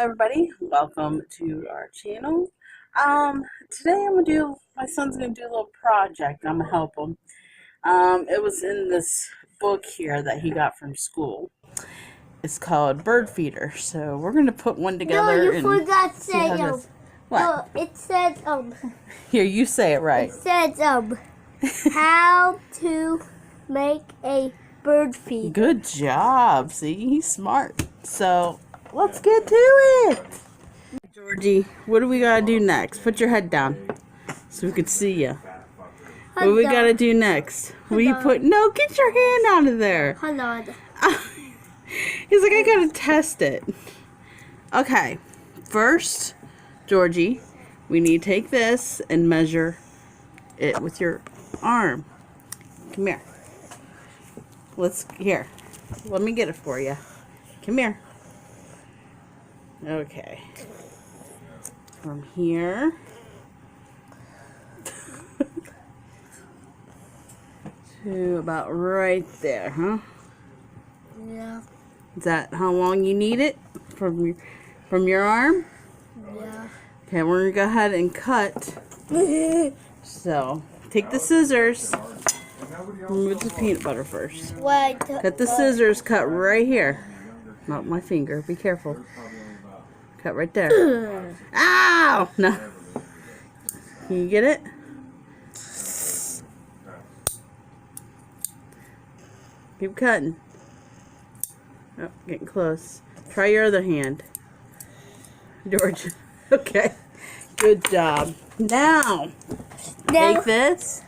everybody, welcome to our channel. Today my son's gonna do a little project. I'm gonna help him. It was in this book here that he got from school. It's called Bird Feeder. So we're gonna put one together. No, you forgot to say What? No, it says Here, you say it right. It says how to make a bird feeder. Good job. See, he's smart. So let's get to it. Georgie, what do we gotta do next? Put your head down so we can see you. What do we gotta do next? What do you put? No, get your hand out of there. Hold on. He's like, I gotta test it. Okay, first, Georgie, we need to take this and measure it with your arm. Come here. Here. Let me get it for you. Come here. Okay. From here to about right there, huh? Yeah. Is that how long you need it from your arm? Yeah. Okay, we're gonna go ahead and cut. So take the scissors. Remove the peanut butter first. Wait. Cut the scissors. Cut right here. Not my finger. Be careful. Cut right there. Ow! No. Can you get it? Keep cutting. Oh, getting close. Try your other hand. George. Okay. Good job. Now, take this.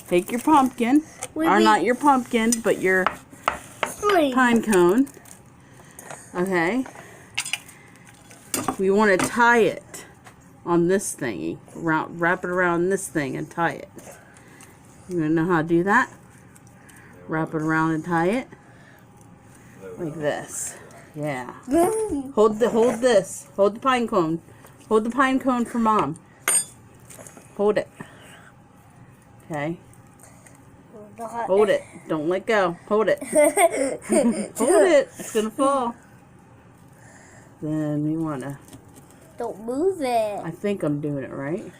Take your pumpkin. Or not your pumpkin, but your pine cone. Okay. We want to tie it on this thingy. Wrap it around this thing and tie it. You want to know how to do that? Wrap it around and tie it. Like this. Yeah. Hold this. Hold the pine cone. Hold the pine cone for Mom. Hold it. Okay. Hold it. Don't let go. Hold it. Hold it. It's gonna fall. Then we wanna. Don't move it. I think I'm doing it right.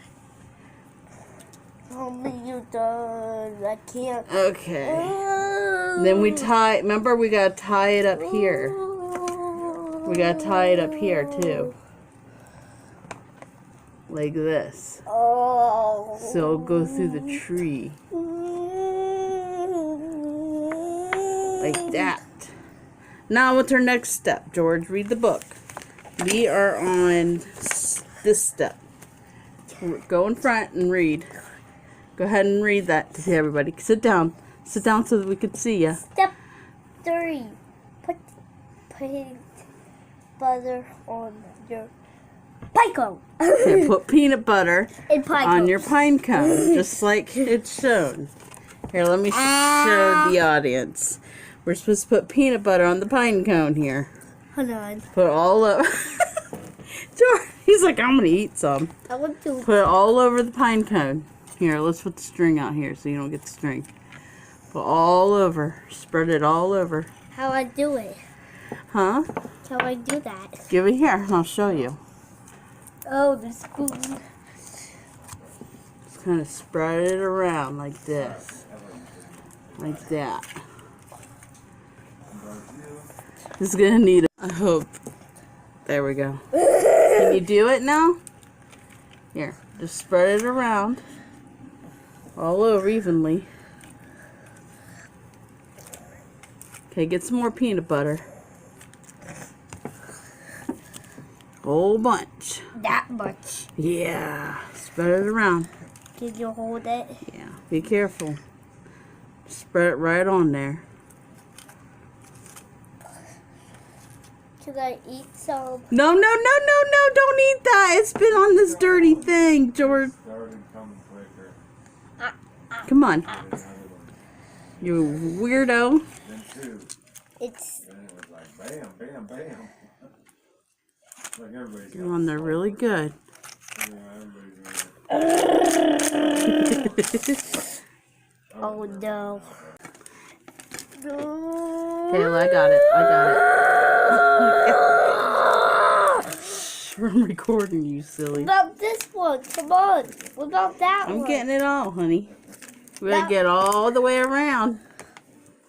Only you don't. I can't. Okay. Then we tie. Remember, we gotta tie it up here. We gotta tie it up here too. Like this. Oh. So it'll go through the tree. Like that. Now what's our next step, George? Read the book. We are on this step. Go in front and read. Go ahead and read that to everybody. Sit down. Sit down so that we can see you. Step 3. Put peanut butter on your pine cone. Okay, put peanut butter on your pine cone. cone, just like it's shown. Here, let me show the audience. We're supposed to put peanut butter on the pine cone here. Hold on. Put it all over. George, he's like, I'm going to eat some. I want to. Put it all over the pine cone. Here, let's put the string out here so you don't get the string. Put all over. Spread it all over. How I do it? Huh? How I do that? Give it here and I'll show you. Oh, the spoon. Just kind of spread it around like this. Like that. This is going to need it. I hope. There we go. Can you do it now? Here. Just spread it around. All over evenly. Okay, get some more peanut butter. Whole bunch. That much. Yeah. Spread it around. Can you hold it? Yeah. Be careful. Spread it right on there. Should I eat some? No, don't eat that. It's been on this dirty thing, George. Come on. You weirdo. It's... You're on there really good. Oh no. Okay, well, I got it. sure I'm recording you, silly. What about this one? Come on. What about that one? I'm getting it all, honey. We gotta That- get all the way around.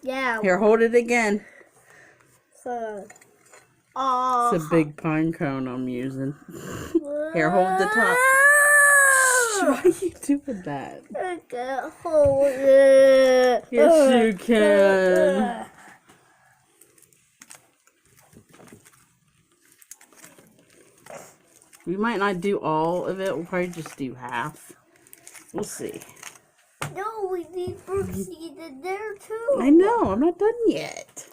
Yeah. Here, hold it again. So, It's a big pine cone I'm using. Here, hold the top. Why are you doing that? I can't hold it. Yes, you can. We might not do all of it. We'll probably just do half. We'll see. No, we need birdseed in there too. I know. I'm not done yet.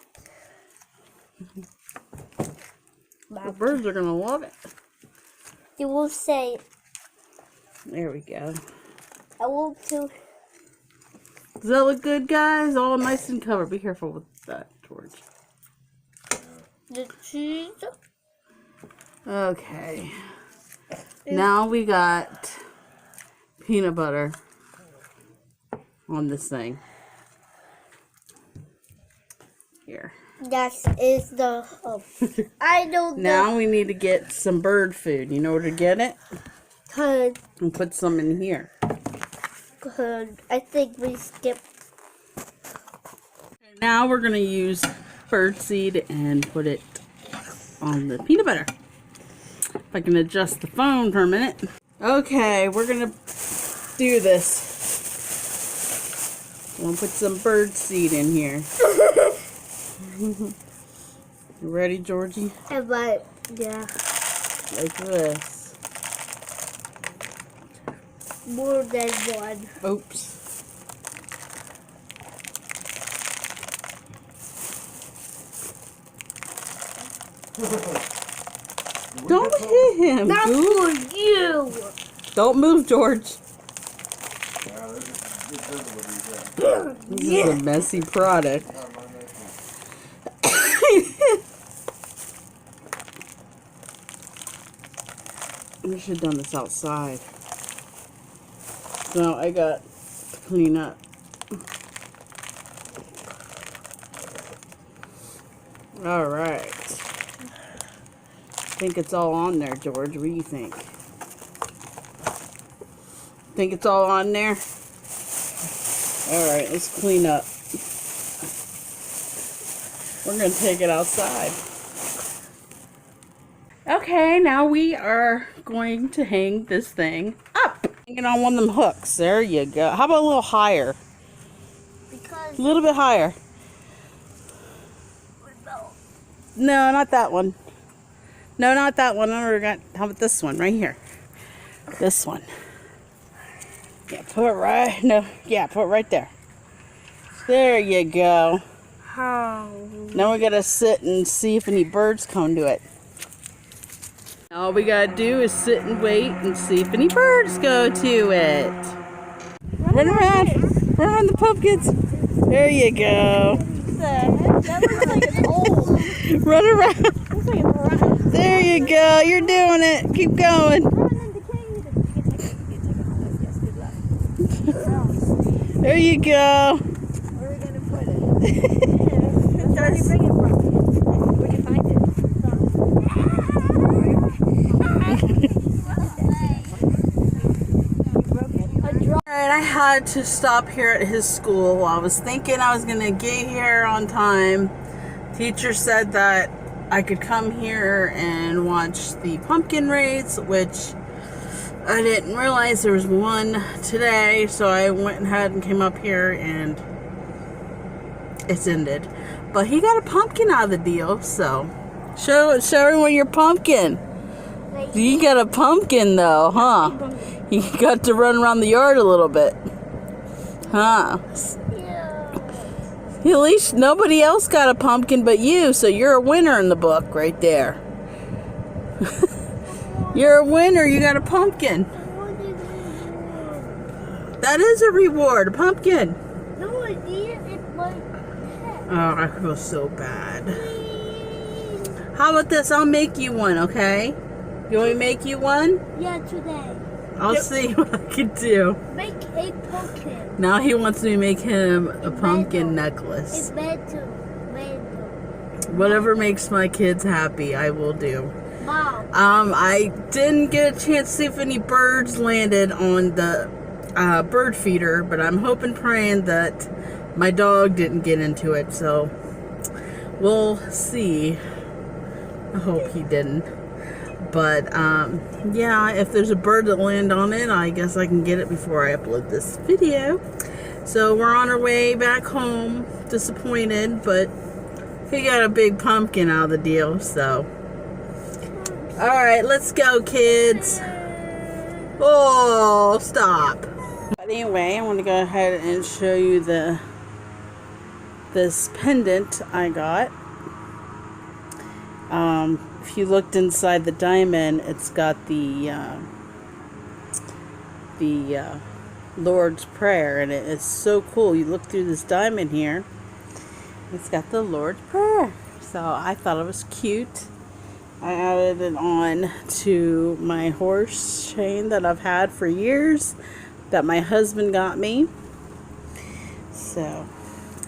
The birds are going to love it. You will say, There we go. I want to. Does that look good, guys? All nice and covered. Be careful with that, George. The cheese. Okay. Now we got peanut butter on this thing. Here. That is the. I don't know. Now we need to get some bird food. You know where to get it? Good. And put some in here. Good. I think we skipped. Now we're going to use bird seed and put it on the peanut butter. If I can adjust the phone for a minute. Okay, we're going to do this. I'm going to put some bird seed in here. You ready, Georgie? But yeah, Like this. more than one. Oops. Don't hit him, Not Goof. for you. Don't move, George. This is a messy product. I should have done this outside. So I got to clean up. Alright. I think it's all on there, George. What do you think? Think it's all on there? Alright, let's clean up. We're going to take it outside. Okay, now we are going to hang this thing up. Hang it on one of them hooks. There you go. How about a little higher? Because A little bit higher. No, not that one. No, not that one. I already got. How about this one right here? This one. Yeah, put it right. No, yeah, put it right there. There you go. how? Now we gotta sit and see if any birds come to it. All we gotta do is sit and wait and see if any birds go to it. Run around the pumpkins. There you go. That looks like it's old. Run around. Looks like it's rotten. There you go. You're doing it. Keep going. There you go. Where are we gonna put it? Where do you bring it from? Where do you find it? Alright, I had to stop here at his school. I was thinking I was going to get here on time. Teacher said that I could come here and watch the pumpkin race, which I didn't realize there was one today, so I went ahead and came up here and it's ended. But he got a pumpkin out of the deal, so show everyone your pumpkin. You got a pumpkin though, huh? You got to run around the yard a little bit. Huh? At least nobody else got a pumpkin but you, so you're a winner in the book right there. You're a winner, you got a pumpkin. That is a reward, a pumpkin. No idea. It's my pet. Oh, I feel so bad. How about this? I'll make you one, okay? You want me to make you one? Yeah, today. I'll see what I can do. Make a pumpkin. Now he wants me to make him a pumpkin It's necklace. meant to. Whatever makes my kids happy, I will do. Mom. I didn't get a chance to see if any birds landed on the bird feeder, but I'm hoping, praying that my dog didn't get into it, so we'll see. I hope he didn't. But yeah, if there's a bird that landed on it, I guess I can get it before I upload this video. So we're on our way back home, disappointed, but he got a big pumpkin out of the deal, so. Alright, let's go, kids. Oh, stop. But anyway, I want to go ahead and show you this pendant I got. If you looked inside the diamond, it's got the Lord's Prayer, and it is so cool. You look through this diamond here, it's got the Lord's Prayer. So I thought it was cute. I added it on to my horse chain that I've had for years, that my husband got me. So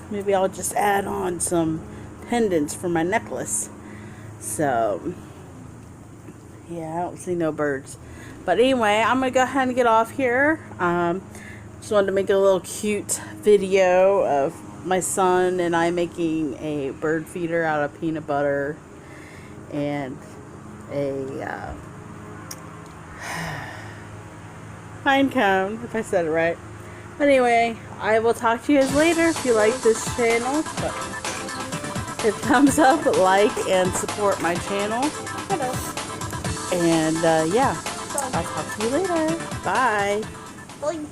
maybe I'll just add on some pendants for my necklace. So yeah, I don't see no birds. But anyway, I'm going to go ahead and get off here. Just wanted to make a little cute video of my son and I making a bird feeder out of peanut butter and a pine cone, if I said it right. But anyway, I will talk to you guys later. If you like this channel, hit thumbs up, like, and support my channel. Hello. And yeah, I'll talk to you later. Bye. Bye.